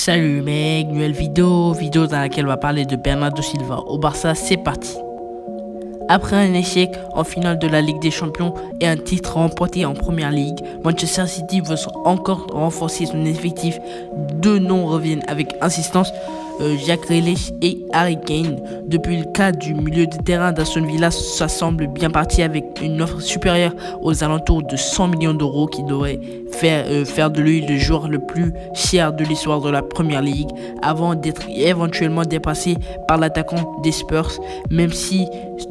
Salut mec, nouvelle vidéo dans laquelle on va parler de Bernardo Silva au Barça, c'est parti. Après un échec en finale de la Ligue des Champions et un titre remporté en Première Ligue, Manchester City veut encore renforcer son effectif. Deux noms reviennent avec insistance, Jack Grealish et Harry Kane. Depuis le cas du milieu de terrain d'Aston Villa, ça semble bien parti avec une offre supérieure aux alentours de 100 millions d'euros qui devrait faire de lui le joueur le plus cher de l'histoire de la Première Ligue avant d'être éventuellement dépassé par l'attaquant des Spurs, même si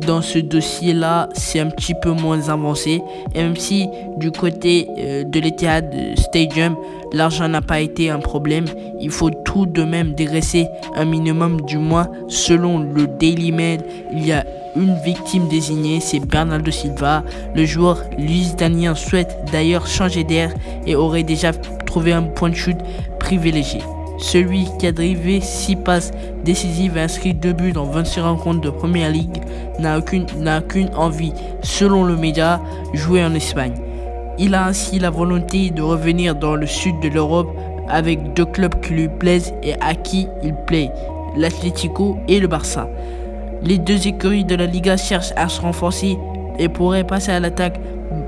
dans ce dossier-là, c'est un petit peu moins avancé. Et même si du côté de l'Etihad Stadium, l'argent n'a pas été un problème, il faut tout de même dégraisser un minimum du mois. Selon le Daily Mail, il y a une victime désignée, c'est Bernardo Silva. Le joueur lusitanien souhaite d'ailleurs changer d'air et aurait déjà trouvé un point de chute privilégié. Celui qui a drivé 6 passes décisives et inscrit 2 buts dans 26 rencontres de Première Ligue n'a qu'une envie, selon le média, jouer en Espagne. Il a ainsi la volonté de revenir dans le sud de l'Europe avec deux clubs qui lui plaisent et à qui il plaît, l'Atlético et le Barça. Les deux écuries de la Liga cherchent à se renforcer et pourraient passer à l'attaque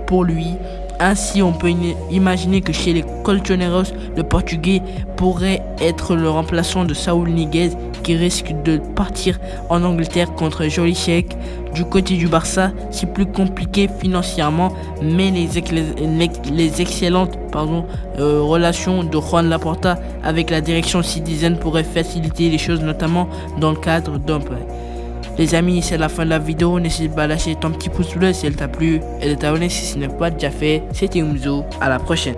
pour lui. Ainsi, on peut imaginer que chez les Colchoneros, le Portugais pourrait être le remplaçant de Saúl Ñíguez qui risque de partir en Angleterre contre Jolicek. Du côté du Barça, c'est plus compliqué financièrement, mais les excellentes relations de Juan Laporta avec la direction Citizen pourraient faciliter les choses, notamment dans le cadre d'un prêt. Les amis, c'est la fin de la vidéo. N'hésite pas à lâcher ton petit pouce bleu si elle t'a plu et de t'abonner si ce n'est pas déjà fait. C'était Umzo, à la prochaine.